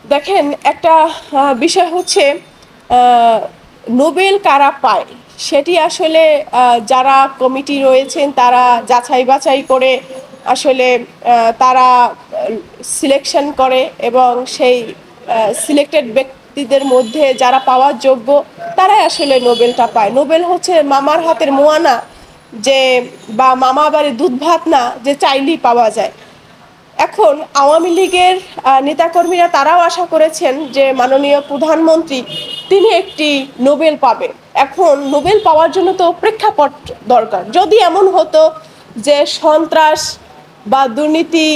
দেখেন একটা বিষয় হচ্ছে আহ, নোবেল কারা পায় সেটি আসলে যারা কমিটি রয়েছেন তারা যাচাই বাছাই করে আসলে তারা সিলেকশন করে এবং সেই সিলেক্টেড ব্যক্তিদের মধ্যে যারা পাওয়ার যোগ্য তারাই আসলে নোবেলটা পায়। নোবেল হচ্ছে মামার হাতের মোয়ানা, যে বা মামা বাড়ির দুধ ভাত না যে চাইলেই পাওয়া যায়। এখন আওয়ামী লীগের নেতাকর্মীরা তারাও আশা করেছেন যে মাননীয় প্রধানমন্ত্রী তিনি একটি নোবেল পাবেন। এখন নোবেল পাওয়ার জন্য তো প্রেক্ষাপট দরকার। যদি এমন হতো যে সন্ত্রাস বা দুর্নীতি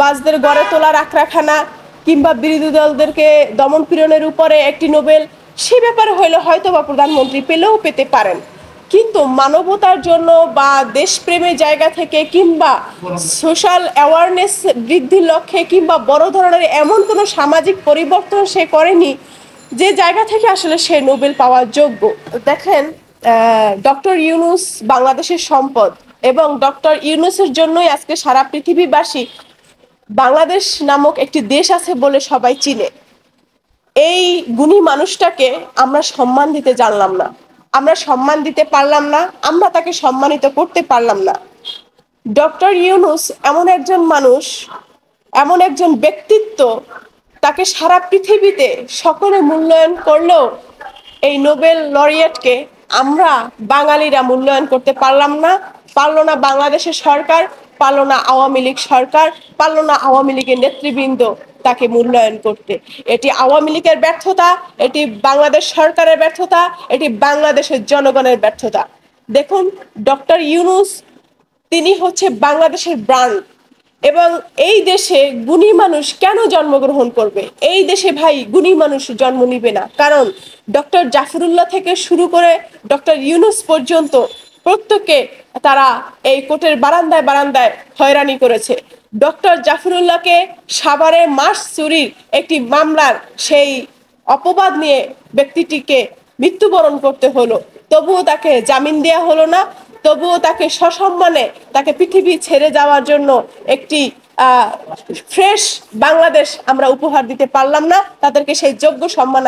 বাজদের গড়ে তোলার আখড়াখানা কিংবা বিরোধী দলদেরকে দমন পীড়নের উপরে একটি নোবেল, সে ব্যাপারে হইলে হয়তো বা প্রধানমন্ত্রী পেলেও পেতে পারেন, কিন্তু মানবতার জন্য বা দেশপ্রেমের জায়গা থেকে কিংবা সোশ্যাল অ্যাওয়ারনেস বৃদ্ধির লক্ষ্যে কিংবা বড় ধরনের এমন কোনো সামাজিক পরিবর্তন সে করেনি যে জায়গা থেকে আসলে সে নোবেল পাওয়ার যোগ্য। দেখেন, ডক্টর ইউনুস বাংলাদেশের সম্পদ এবং ডক্টর ইউনুসের জন্যই আজকে সারা পৃথিবীবাসী বাংলাদেশ নামক একটি দেশ আছে বলে সবাই চিনে। এই গুণী মানুষটাকে আমরা সম্মান দিতে জানলাম না, আমরা সম্মান দিতে পারলাম না, আমরা তাকে সম্মানিত করতে পারলাম না। ডক্টর ইউনুস এমন একজন মানুষ, এমন একজন ব্যক্তিত্ব, তাকে সারা পৃথিবীতে সকলে মূল্যায়ন করলেও এই নোবেল লরিয়েটকে আমরা বাঙালিরা মূল্যায়ন করতে পারলাম না। পারল না বাংলাদেশের সরকার, পারল না আওয়ামী লীগ সরকার, পারল না আওয়ামী লীগের নেতৃবৃন্দ তাকে মূল্যায়ন করতে। এটি আওয়ামী লীগের ব্যর্থতা, এটি বাংলাদেশ সরকারের ব্যর্থতা, এটি বাংলাদেশের জনগণের ব্যর্থতা। দেখুন, ডক্টর ইউনুস তিনি হচ্ছে বাংলাদেশের ব্রান্ড, এবং এই দেশে গুণী মানুষ কেন জন্মগ্রহণ করবে? এই দেশে ভাই গুণী মানুষ জন্ম নিবে না, কারণ ডক্টর জাফরুল্লাহ থেকে শুরু করে ডক্টর ইউনুস পর্যন্ত প্রত্যেককে তারা এই কোর্টের বারান্দায় বারান্দায় হয়রানি করেছে। ডক্টর জাফরুল্লাহকে সাভারে মাস চুরির একটি মামলার সেই অপবাদ নিয়ে ব্যক্তিটিকে মৃত্যুবরণ করতে হলো, তবুও তাকে জামিন দেওয়া হলো না, তবুও তাকে সসম্মানে তাকে পৃথিবী ছেড়ে যাওয়ার জন্য একটি ফ্রেশ বাংলাদেশ আমরা উপহার দিতে পারলাম না, তাদেরকে সেই যোগ্য সম্মান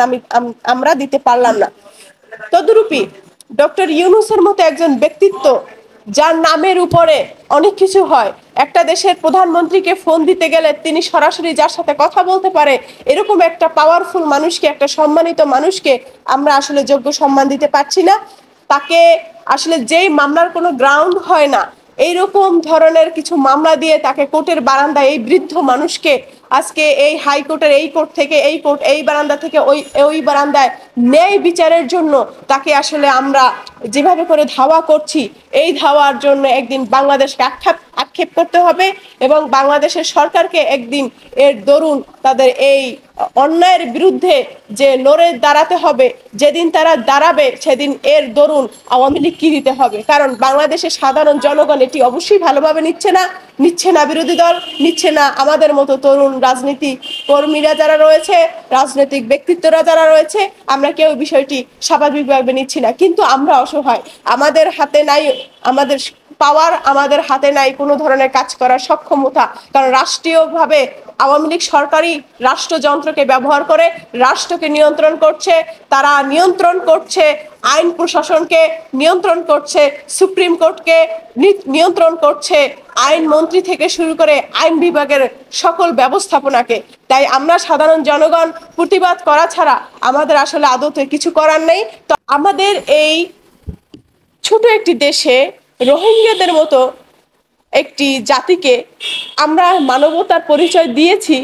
আমরা দিতে পারলাম না। তদরূপী ডক্টর ইউনুসের মতো একজন ব্যক্তিত্ব, যার নামের উপরে অনেক কিছু হয়, একটা দেশের প্রধানমন্ত্রীকে ফোন দিতে গেলে তিনি সরাসরি যার সাথে কথা বলতে পারে, এরকম একটা পাওয়ারফুল মানুষকে, একটা সম্মানিত মানুষকে আমরা আসলে যোগ্য সম্মান দিতে পারছি না। তাকে আসলে যেই মামলার কোনো গ্রাউন্ড হয় না, এইরকম ধরনের কিছু মামলা দিয়ে তাকে কোর্টের বারান্দায়, এই বৃদ্ধ মানুষকে আজকে এই হাইকোর্টের এই কোর্ট থেকে এই কোর্ট, এই বারান্দা থেকে ওই ওই বারান্দায় ন্যায় বিচারের জন্য তাকে আসলে আমরা যেভাবে করে ধাওয়া করছি, এই ধাওয়ার জন্য একদিন বাংলাদেশকে আক্ষেপ করতে হবে এবং বাংলাদেশের সরকারকে একদিন এর দরুন তাদের এই অন্যায়ের বিরুদ্ধে যে লড়ে দাঁড়াতে হবে, যেদিন তারা দাঁড়াবে সেদিন এর দরুন আওয়ামী লীগ কি দিতে হবে। কারণ বাংলাদেশের সাধারণ জনগণ এটি অবশ্যই ভালোভাবে নিচ্ছে না বিরোধী দল, নিচ্ছে না আমাদের মতো তরুণ রাজনীতি কর্মীরা যারা রয়েছে, রাজনৈতিক ব্যক্তিত্বরা যারা রয়েছে, আমরা কেউ বিষয়টি স্বাভাবিকভাবে নিচ্ছি না। কিন্তু আমরা অসহায়, আমাদের হাতে নাই আমাদের পাওয়ার, আমাদের হাতে নাই কোনো ধরনের কাজ করার সক্ষমতা, কারণ রাষ্ট্রীয়ভাবে আওয়ামী লীগ সরকারি রাষ্ট্রযন্ত্রকে ব্যবহার করে রাষ্ট্রকে নিয়ন্ত্রণ করছে, তারা নিয়ন্ত্রণ করছে আইন প্রশাসনকে, নিয়ন্ত্রণ করছে সুপ্রিম কোর্টকে, নিয়ন্ত্রণ করছে আইন মন্ত্রী থেকে শুরু করে আইন বিভাগের সকল ব্যবস্থাপনাকে। তাই আমরা সাধারণ জনগণ প্রতিবাদ করা ছাড়া আমাদের আসলে আদতে কিছু করার নেই। তো আমাদের এই ছোট একটি দেশে রোহিঙ্গাদের মতো একটি জাতিকে আমরা মানবতার পরিচয় দিয়েছি,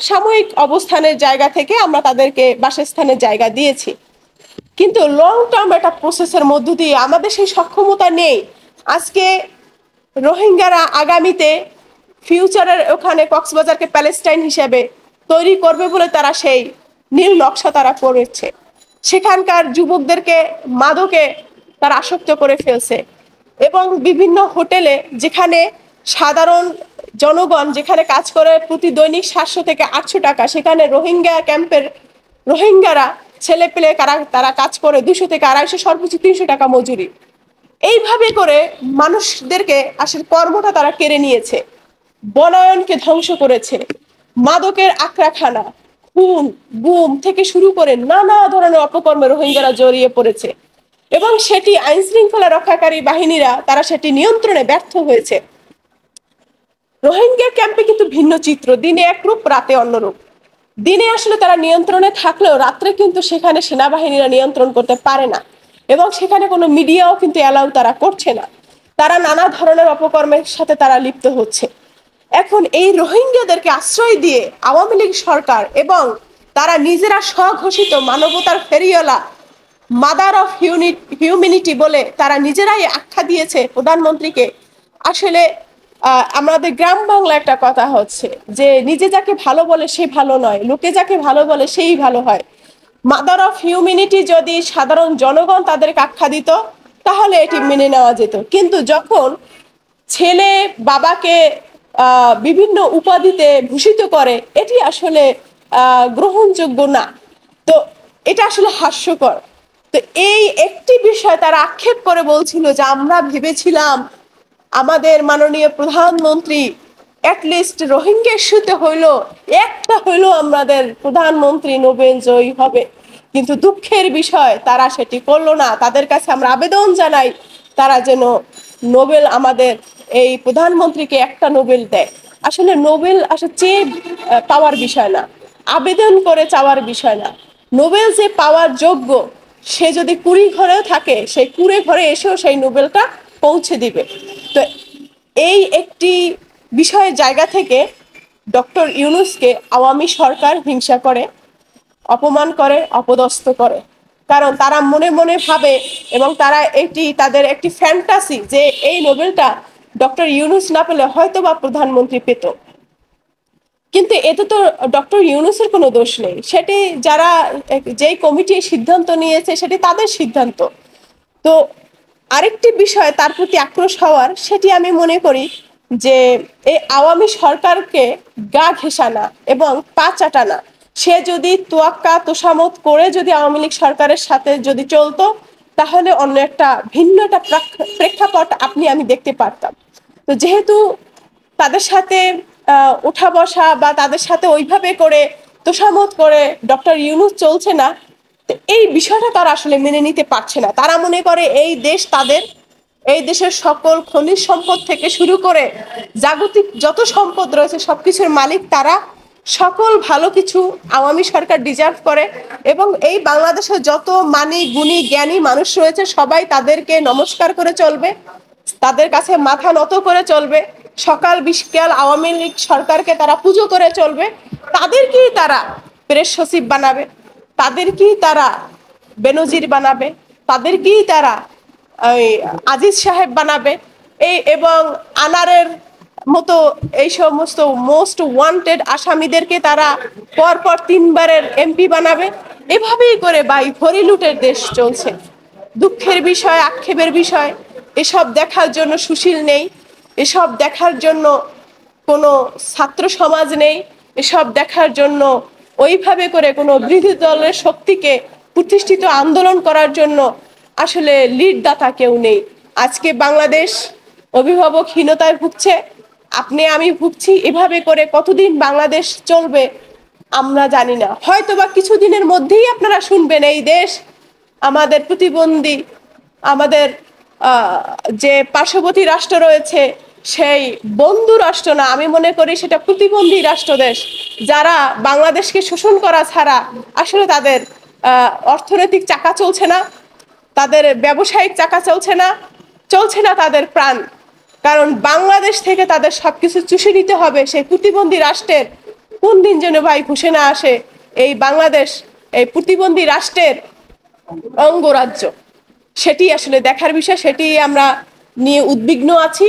সাময়িক অবস্থানের জায়গা থেকে আমরা তাদেরকে বাসস্থানের জায়গা দিয়েছি, কিন্তু লং টার্ম একটা প্রসেসের মধ্য দিয়ে আমাদের সেই সক্ষমতা নেই। আজকে রোহিঙ্গারা আগামীতে ফিউচারের ওখানে কক্সবাজারকে প্যালেস্টাইন হিসেবে তৈরি করবে বলে তারা সেই নীল নকশা তারা করেছে। সেখানকার যুবকদেরকে মাদকে তারা আসক্ত করে ফেলছে এবং বিভিন্ন হোটেলে, যেখানে সাধারণ জনগণ যেখানে কাজ করে প্রতি দৈনিক 700 থেকে 800 টাকা, সেখানে রোহিঙ্গা ক্যাম্পের রোহিঙ্গারা ছেলে পেলে তারা কাজ করে 200 থেকে 250, সর্বোচ্চ 300 টাকা মজুরি। এইভাবে করে মানুষদেরকে আসলে কর্মটা তারা কেড়ে নিয়েছে, বনায়নকে ধ্বংস করেছে, মাদকের আখড়াখানা, খুন গুম থেকে শুরু করে নানা ধরনের অপকর্মে রোহিঙ্গারা জড়িয়ে পড়েছে এবং সেটি আইন শৃঙ্খলা রক্ষাকারী বাহিনীরা তারা সেটি নিয়ন্ত্রণে ব্যর্থ হয়েছে। রোহিঙ্গা ক্যাম্পে কিন্তু ভিন্ন চিত্র, দিনে একরূপ রাতে অন্যরূপ। দিনে আসলে তারা নিয়ন্ত্রণে থাকলেও রাত্রে কিন্তু সেখানে সেনাবাহিনীরা নিয়ন্ত্রণ করতে পারে না এবং সেখানে কোনো মিডিয়াও কিন্তু অ্যালাউ তারা করছে না। তারা নানা ধরনের অপকর্মের সাথে তারা লিপ্ত হচ্ছে। এখন এই রোহিঙ্গাদেরকে আশ্রয় দিয়ে আওয়ামী লীগ সরকার এবং তারা নিজেরা স্বঘোষিত মানবতার ফেরিওয়ালা, মাদার অফ হিউম্যানিটি বলে তারা নিজেরাই আখ্যা দিয়েছে প্রধানমন্ত্রীকে। আসলে আমাদের গ্রাম বাংলা একটা কথা হচ্ছে যে নিজে যাকে ভালো বলে সে ভালো নয়, লোকে যাকে ভালো বলে সেই ভালো হয়। মাদার অফ হিউম্যানিটি যদি সাধারণ জনগণ তাদেরকে আখ্যা দিত তাহলে এটি মেনে নেওয়া যেত, কিন্তু যখন ছেলে বাবাকে বিভিন্ন উপাধিতে ভূষিত করে এটি আসলে গ্রহণযোগ্য না। তো এটা আসলে হাস্যকর। তো এই একটি বিষয় তারা আক্ষেপ করে বলছিল যে আমরা ভেবেছিলাম আমাদের মাননীয় প্রধানমন্ত্রী অ্যাটলিস্ট রোহিঙ্গা ইস্যুতে হইলো একটা হইলো আমাদের প্রধানমন্ত্রী নোবেল জয়ী হবে, কিন্তু দুঃখের বিষয় তারা সেটি করলো না। তাদের কাছে আমরা আবেদন জানাই তারা যেন নোবেল আমাদের এই প্রধানমন্ত্রীকে একটা নোবেল দেয়। আসলে নোবেল আসলে চেয়ে পাওয়ার বিষয় না, আবেদন করে চাওয়ার বিষয় না। নোবেল যে পাওয়ার যোগ্য সে যদি কুড়ি ঘরেও থাকে সেই কুড়ে ঘরে এসেও সেই নোবেলটা পৌঁছে দিবে। তো এই একটি বিষয়ের জায়গা থেকে ডক্টর ইউনূসকে আওয়ামী সরকার হিংসা করে, অপমান করে, অপদস্থ করে। কারণ তারা মনে মনে ভাবে এবং তারা এটি তাদের একটি ফ্যান্টাসি যে এই নোবেলটা ডক্টর ইউনূস না পেলে হয়তো বা প্রধানমন্ত্রী পেত। কিন্তু এতে তো ডক্টর ইউনূসের কোনো দোষ নেই, সেটি যারা যেই কমিটি সিদ্ধান্ত নিয়েছে সেটি তাদের সিদ্ধান্ত। তো আরেকটি বিষয় তার প্রতি আক্রোশ হওয়ার, সেটি আমি মনে করি যে এই আওয়ামী সরকারকে গা ঘেঁষানা এবং পা চাটানা, সে যদি তোয়াক্কা তোষামত করে যদি আওয়ামী লীগ সরকারের সাথে যদি চলতো তাহলে অন্য একটা ভিন্ন একটা প্রেক্ষাপট আপনি আমি দেখতে পারতাম। তো যেহেতু তাদের সাথে ওঠা বসা বা তাদের সাথে ওইভাবে করে তোষামত করে ডক্টর ইউনূস চলছে না, এই বিষয়টা তারা আসলে মেনে নিতে পারছে না। তারা মনে করে এই দেশ তাদের, এই দেশের সকল খনিজ সম্পদ থেকে শুরু করে জাগতিক যত সম্পদ রয়েছে সবকিছুর মালিক তারা। সকল ভালো কিছু আওয়ামী সরকার ডিজার্ভ করে এবং এই বাংলাদেশে যত মানি গুণী জ্ঞানী মানুষ রয়েছে সবাই তাদেরকে নমস্কার করে চলবে, তাদের কাছে মাথা নত করে চলবে, সকাল বিকাল আওয়ামী লীগ সরকারকে তারা পুজো করে চলবে। তাদেরকেই তারা প্রেস সচিব বানাবে, তাদেরকেই তারা বেনজির বানাবে, তাদেরকেই তারা ওই আজিজ সাহেব বানাবে, এই এবং আনারের মতো এই সমস্ত মোস্ট ওয়ান্টেড আসামিদেরকে তারা পরপর তিনবারের এমপি বানাবে। এভাবেই করে বাই হরিলুটের দেশ চলছে। দুঃখের বিষয়, আক্ষেপের বিষয়, এসব দেখার জন্য সুশীল নেই, এসব দেখার জন্য কোনো ছাত্র সমাজ নেই, এসব দেখার জন্য ওইভাবে করে কোনো বিরোধী দলের শক্তিকে প্রতিষ্ঠিত আন্দোলন করার জন্য আসলে লিডদাতা কেউ নেই। আজকে বাংলাদেশ অভিভাবকহীনতায় ভুগছে, আপনি আমি ভুগছি। এভাবে করে কতদিন বাংলাদেশ চলবে আমরা জানি না। হয়তো বা কিছুদিনের মধ্যেই আপনারা শুনবেন এই দেশ আমাদের প্রতিবন্ধী, আমাদের যে পার্শ্ববর্তী রাষ্ট্র রয়েছে সেই বন্ধু রাষ্ট্র না, আমি মনে করি সেটা প্রতিবন্ধী রাষ্ট্র দেশ, যারা বাংলাদেশকে শোষণ করা ছাড়া আসলে তাদের অর্থনৈতিক চাকা চলছে না, তাদের ব্যবসায়িক চাকা চলছে না, চলছে না তাদের প্রাণ। কারণ বাংলাদেশ থেকে তাদের সবকিছু চুষে নিতে হবে। সেই প্রতিবন্ধী রাষ্ট্রের কোন দিন যেন ভাই ঘোষণা আসে এই বাংলাদেশ এই প্রতিবন্ধী রাষ্ট্রের অঙ্গরাজ্য, সেটি আসলে দেখার বিষয়, সেটি আমরা নিয়ে উদ্বিগ্ন আছি।